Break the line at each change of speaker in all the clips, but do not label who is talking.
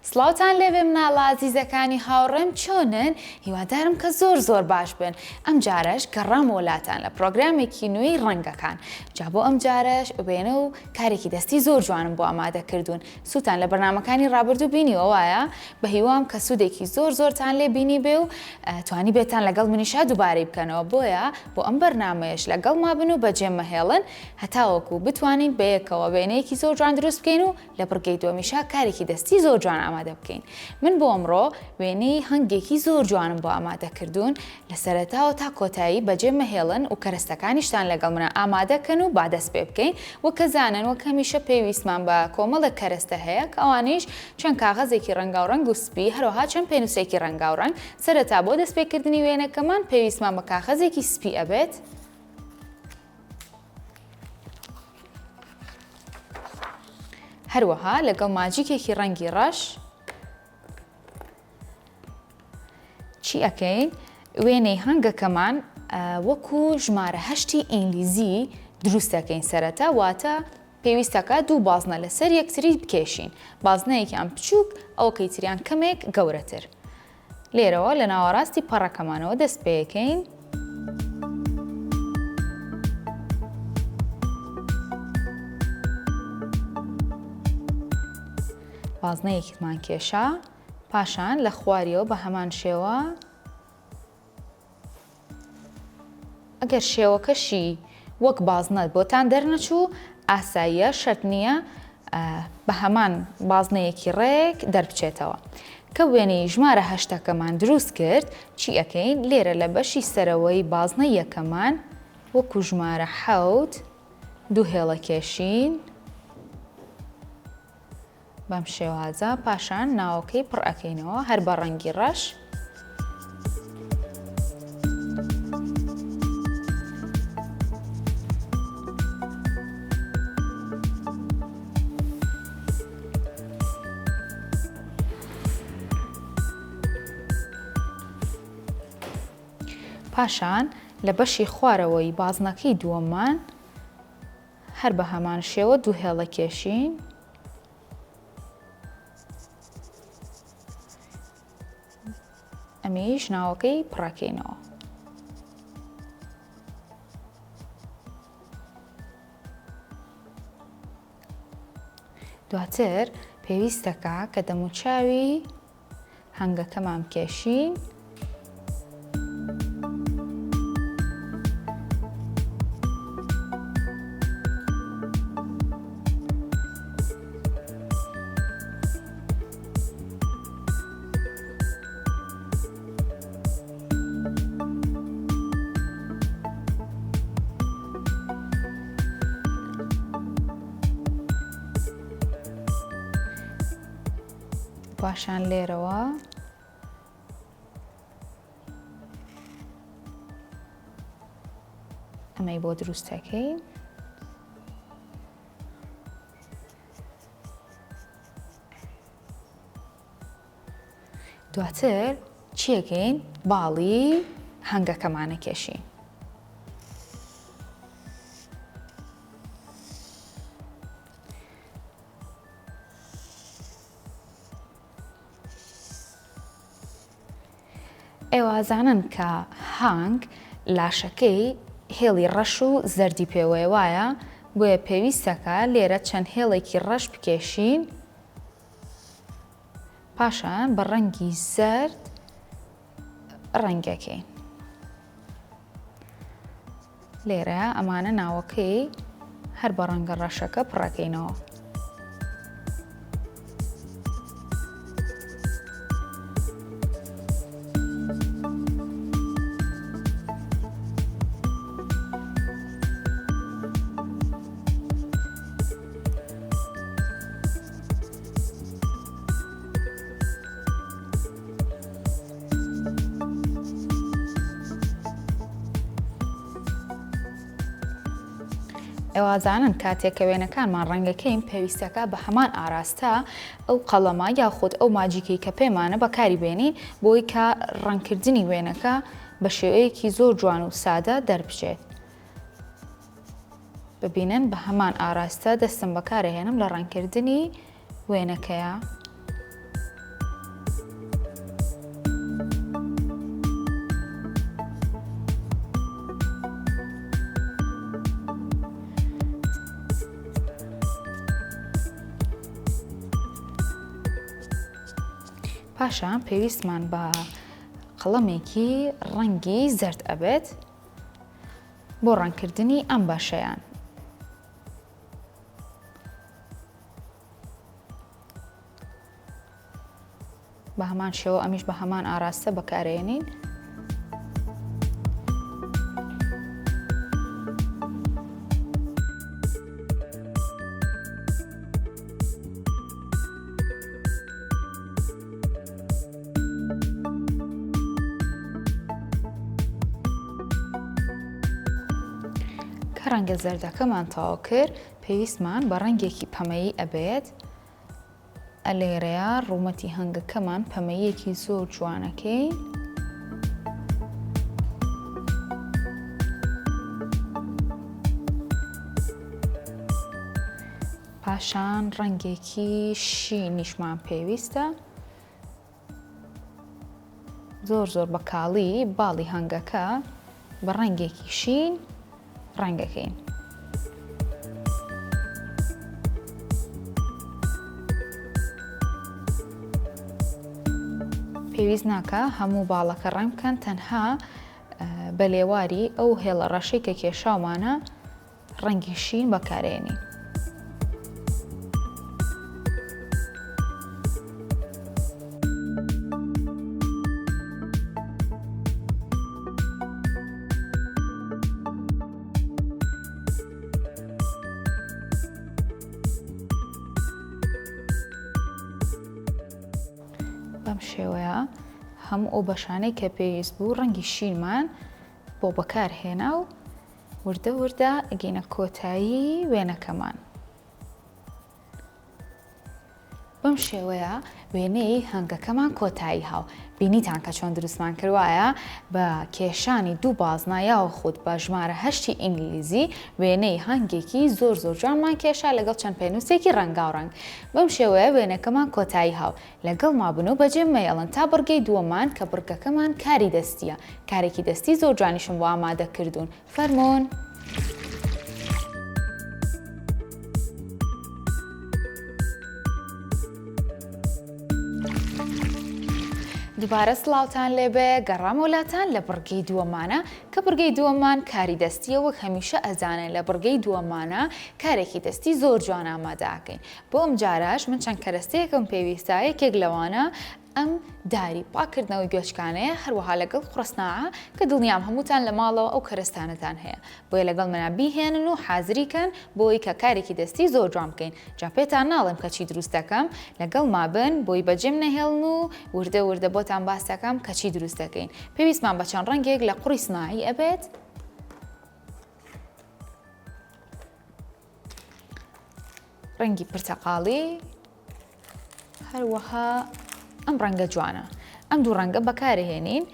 سڵاوتان لێبێ مناڵە عەزیزەکانی هاوڕێم چۆنن؟ هیوادارم کە زۆر باش بن. ئەم جارەش گەڕام وڵاتان لە پرۆگرامێکی نوێی ڕەنگەکان. جا بۆ ئەم جارەش بێنە و کارێکی دەستی زۆر جوانم بۆ ئامادە کردوون. سووتان لە بەرنامەکانی ڕابردوو بینیوە وایە بە هیوام کە سوودێکی زۆرتان لێ بینی بێ و توانی بێتان لەگەڵ منیشا دووبارەی بکەنەوە بۆیە بۆ ئەم بەرنامەیەش لەگەڵ ما بن و بەجێمەهێڵن هەتاوەکو بتوانین بەیەکەوە وێنەیەکی زۆر جوان دروست بکەین و لە بڕگەی دووەمیشا کارێکی دەستی زۆر جوان ئامادە بکەین. من بۆ ئەمڕۆ وێنەی هەنگێکی زۆر جوانم بۆ ئامادە کردوون لە سەرەتاوە تا کۆتایی بەجێمەهێڵن و کەرەستەکانیشتان لەگەڵ منە ئامادەکەن و با دەست پێ بکەین وەکە زانن وەک هەمیشە پێویستمان بە کۆمەڵێک کەرەستە هەیە کە ئەوانیش چەند کاغەزێکی ڕەنگاوڕەنگ و سپی هەروەها چەند پێنووسێکی ڕەنگاوڕەنگ سەرەتا بۆ دەستپێکردنی وێنەکەمان پێویستمان بە کاغەزێکی سپی ئەبێت. هەروەها لەگەڵ ماجیکێکی ڕەنگی ڕەش چی ئەکەین؟ وێنەی هەنگەکەمان وەکو ژمارە 8 ئینگلیزی دروستەکەین سەرەتا واتە پێویستەکە دوو بازنە لەسەر یەکتری بکێشین. بازنەیەکیان بچووک ئەوکەی تریان کەمێک گەورەتر. لێرەوە لە ناوەڕاستی پەڕەکەمانەوە دەست پێەکەین. بازنەیەکیمان کێشا پاشان لە خواریەوە بە هەمان شێوە ئەگەر شێوەکەشی وەک بازنەت بۆتان دەرنەچوو ئاساییە شەرت نییە بە هەمان بازنەیەکی ڕێک دەربچێتەوە. کە وێنەی ژمارە 8ەکەمان دروست کرد چی ئەەکەین؟ لێرە لە بەشی سەرەوەی بازنە یەکەمان وەکو ژمارە 7 دوو هێڵە کێشین بەم شێوازە پاشان ناوەکەی پڕ ئەکەینەوە هەر بە ڕەنگی ڕەش. پاشان لە بەشی خوارەوەی بازنەکەی دووەممان هەر بە هەمان شێوە دوو هێڵە کێشین ئەمیش ناوەکەی پڕەکەینەوە. دواتر پێویستەکە کە دەموچاوی هەنگەکەمان بکێشین پاشان لێرەوە ئەمەی بۆ دروستەکەی دواتر چیەکەین؟ باڵی هەنگەکەمانە کێشین. ئێوازانن کە هەنگ لاشەکەی هێڵی ڕەش و زەردی پێوەیە وایە بۆیە پێویستەکە لێرە چەند هێڵێکی ڕەش بکێشین پاشان بە ڕەنگی زەرد ڕەنگەکەین. لێرە ئەمانە ناوەکەی هەر بە ڕەنگە ڕەشەکە پڕەکەینەوە. ئێوازانن کاتێککە وێنەکانمان ڕەنگەکەین پێویستەکە بە هەمان ئاراستە ئەو قەڵەمە یاخود ئەو ماجیکەی کە پێمانە بەکاری بێنین بۆی کە ڕەنگکردنی وێنەکە بە شێوەیەکی زۆر جوان و سادە دەربچێت. ببینن بە هەمان ئاراستە دەستم بەکارەهێنم لە ڕەنگکردنی وێنەکەیە. پاشان پێویستمان بە قەڵەمێکی ڕەنگی زەرد ئەبێت بۆ ڕەنگکردنی ئەم باشەیان. بە هەمان شێوە ئەمیش بە هەمان ئاراستە بەکارێنین. کە ڕەنگە زەردەکەمان تەواو کرد پێویستمان بە ڕەنگێکی پەمەیی ئەبێت. ئەلێرەیە ڕوومەتی هەنگەکەمان پەمەیەکی زۆر جوانەکەی پاشان ڕەنگێکی شینیشمان پێویستە زۆر بە کاڵی باڵی هەنگەکە بە ڕەنگێکی شین ڕەنگەکەین. پێویست ناکە هەموو باڵەکە ڕەنگ بکەن، تەنها بە لێواری ئەو هێڵە ڕەشەی کە کێشاومانە ڕەنگی شین بەکارێنین. بەم شێوەیە هەموو ئەو بەشانەی کە پێویست بوو ڕەنگی شینمان بۆ بەکارهێنا و وردە وردە ئەگەینە کۆتایی وێنەکەمان. بەم شێوەیە وێنەی هەنگەکەمان کۆتایی هاو. بینیتان کە چۆن دروستمان کردوایە بە کێشانی دوو بازنایە و خود بە ژمارە 8 ئینگلیزی وێنەی هەنگێکی زۆر جوانمان کێشا لەگەڵ چەند پێنووسێکی ڕەنگاوڕەنگ. بەم شێوەیە وێنەکەمان کۆتایی هاو. لەگەڵ مابن و بەجێم مەیەڵن تا بڕگەی دووەمان کە بڕگەکەمان کاری دەستیە. کارێکی دەستی زۆر جوانیشم بۆ ئامادە کردوون. فەرموون. دووبارە سڵاوتان لێبێ، گەڕام وڵاتان لە بڕگەی دووەمانە کە بڕگەی دووەمان کاری دەستیە وەک هەمیشە ئەزانن لە بڕگەی دووەمانە کارێکی دەستی زۆر جوان ئامادەکەین. بۆ ئەم جاراش من چەند کەرەستەیەکم پێویستە، یەکێک لەوانە ئەم داری پاکردنەوەی گوێچکانەیە هەروەها لەگەڵ قورسناعە کە دڵنیام هەمووتان لە ماڵەوە ئەو کەرەستانتان هەیە. بۆیە لەگەڵ منە بیهێنن و حازریکەن بۆی کە کارێکی دەستی زۆر جوان بکەین. جا پێتان ناڵێم کە چی دروست دەکەم، لەگەڵ مابن بۆی بەجێم نەهێڵن و وردە بۆتان باس دەکەم کە چی دروست دەکەین. پێویستمان بە چەند ڕەنگێک لە قوڕی سناعی ئەبێت. ڕەنگی پرتەقاڵی هەروەها ئەم ڕەنگە جوانە. ئەم دوو ڕەنگە بەکارهێنین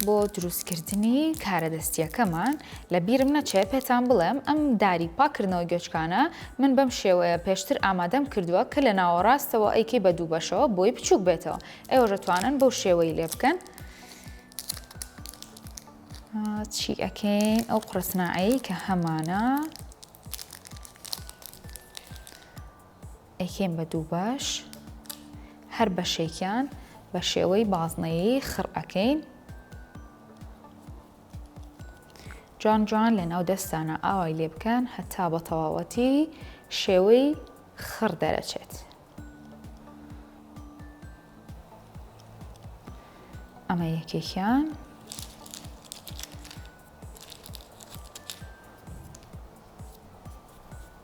بۆ دروستکردنی کارە دەستیەکەمان. لە بیرم نەچێ پێتان بڵێم ئەم داری پاکردنەوەی گوێچکانە من بەم شێوەیە پێشتر ئامادەم کردووە کە لە ناوەڕاستەوە ئەیکەی بە دوو بەشەوە بۆی بچووک بێتەوە. ئێوە دەتوانن بەو شێوەی لێ بکەن. چی ئەکەین؟ ئەو قورسناعەی کە هەمانە ئەیکەین بە دوو بەش، هەر بەشێکیان بە شێوەی بازنەیەی خڕ ئەکەین. جوان لە ناو دەستانە ئاوای لێ بکەن هەتا بە تەواوەتی شێوەی خڕ دەرەچێت. ئەمە یەکێکیان.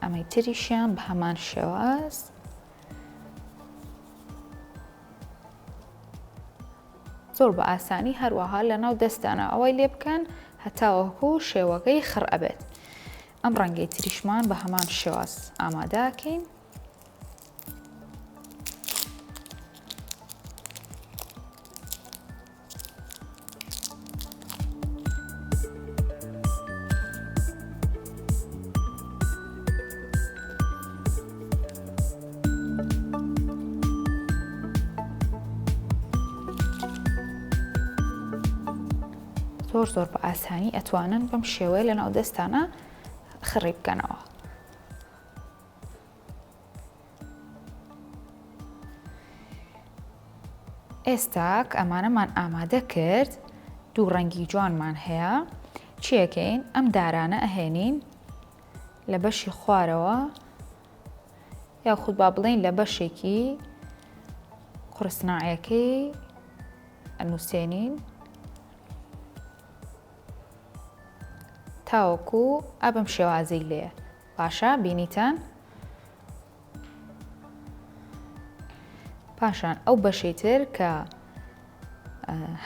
ئەمەی تریشیان بە هەمان شێوەست. زۆر بە ئاسانی هەروەها لە ناو دەستانە ئەوەی لێ بکەن هەتاوەکو شێوەکەی خڕ ئەبێت. ئەم ڕەنگەی تریشمان بە هەمان شێوەست ئامادەکەین. زۆر بە ئاسانی ئەتوانن بەم شێوەیە لە ناو دەستانە خڕی بکەنەوە. ئێستا کە ئەمانەمان ئامادە کرد دوو ڕەنگی جوانمان هەیە چیەکەین ئەم دارانە ئەهێنین لە بەشی خوارەوە یاخود با بڵێن لە بەشێکی قورسناعیەکەی ئەنووسێنین تاوەکو ئەبم شێوازەی لێ باشە بینیتان پاشان ئەو بەشەی تر کە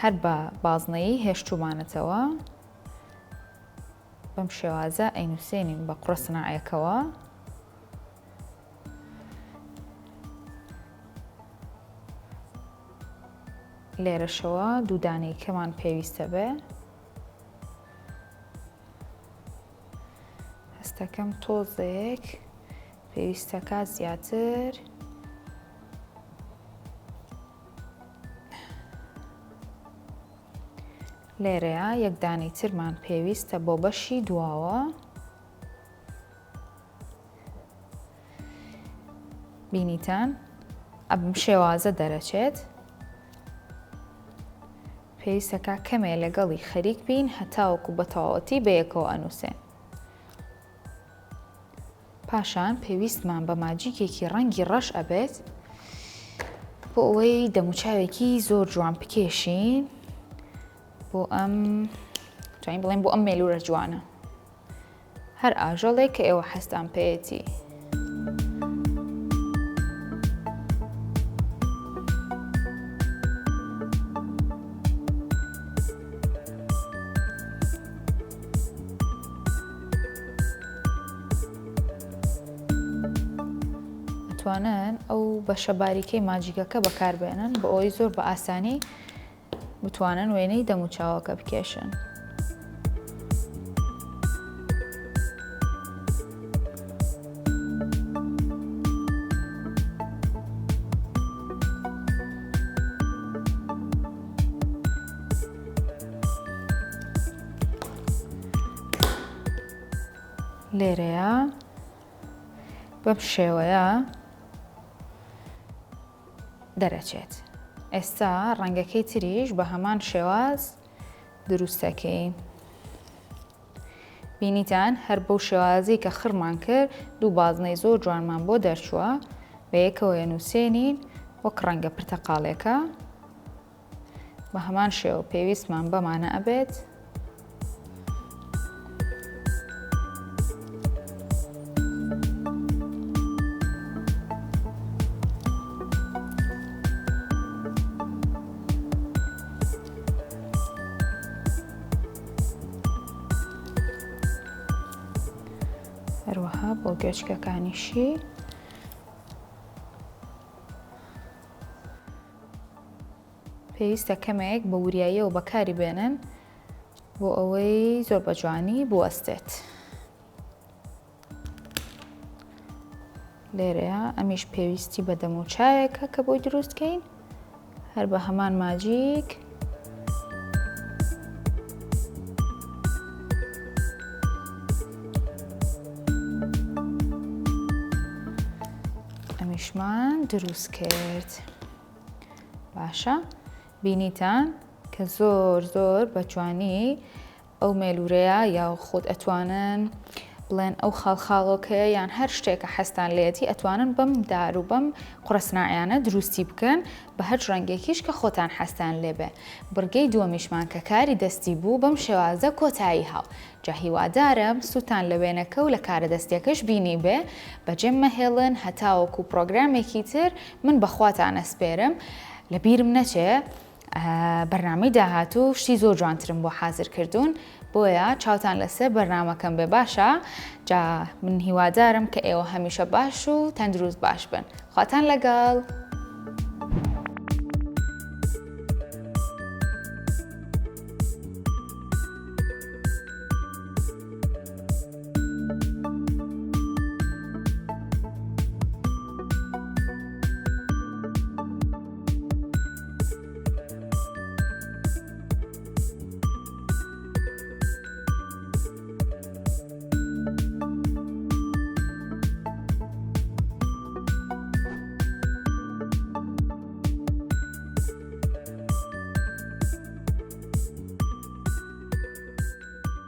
هەر بە بازنەیی هێشتومانەتەوە بەم شێوازە ئەینووسێنین بە قورسناعیەکەوە لێرەشەوە دوو دانەی کەمان پێویستە بێ هەستەکەم تۆزێک پێویستەکە زیاتر لێرەیە یەک دانەی ترمان پێویستە بۆ بەشی دواوە بینیتان ئەم شێوازە دەرەچێت پێویستەکە کەمێ لەگەڵی خەریک بین هەتاوەکو بە تەواوەتی بەیەکەوە ئەنووسێن پاشان پێویستمان بە ماجیکێکی ڕەنگی ڕەش ئەبێت بۆ ئەوەی دەموچاوێکی زۆر جوان بکێشین بۆ ئەم توانین بڵێن بۆ ئەم مێلوورە جوانە هەر ئاژەڵێک کە ئێوە حەستان پێیەتی دەتوانن ئەو بەشە باریکەی ماجیکەکە بەکاربێنن بۆ ئەوەی زۆر بە ئاسانی بتوانن وێنەی دەموچاوەکە بکێشن لێرەیە بەم شێوەیە دەرەچێت ئێستا ڕەنگەکەی تریش بە هەمان شێواز دروستەکەین بینیتان هەر بەو شێوازی کە خڕمان کرد دوو بازنەی زۆر جوانمان بۆ دەرچووە بە یەکەوە نووسێنین وەک ڕەنگە پرتەقاڵێکە بە هەمان شێوە پێویستمان بەمانە ئەبێت هەروەها بۆ گوێچکەکانیشی پێویستە کەمێک بە وریاییەوە بەکاری بێنن بۆ ئەوەی زۆر بە جوانی بوەستێت لێرەیە ئەمیش پێویستی بە دەموچاوێکە کە بۆی دروستکەین هەر بە هەمان ماجیک ئەمیشمان دروست کرد باشە بینیتان کە زۆر بە جوانی ئەو مێلوورەیە یا خۆت ئەتوانن بڵێن ئەو خاڵخاڵۆکەیە یان هەر شتێکە حەستان لێتی ئەتوانن بەم دار و بەم قورسناعیانە دروستی بکەن بە هەر ڕەنگێکیش کە خۆتان حەستان لێبێ بڕگەی دووەمیشمان کە کاری دەستی بوو بەم شێوازە کۆتایی هاو جا هیوادارم سووتان لە وێنەکە و لە کارە دەستیەکەش بینی بێ بەجێم مەهێڵن هەتاوەکو پرۆگرامێکی تر من بەخواتان ئەسپێرم لە بیرم نەچێ بەرنامەی داهاتوو شتی زۆر جوانترم بۆ حازر کردوون بۆیە چاوتان لەسەر بەرنامەکەم بێ باشە جا من هیوادارم کە ئێوە هەمیشە باش و تەندروست باش بن خواتان لەگەڵ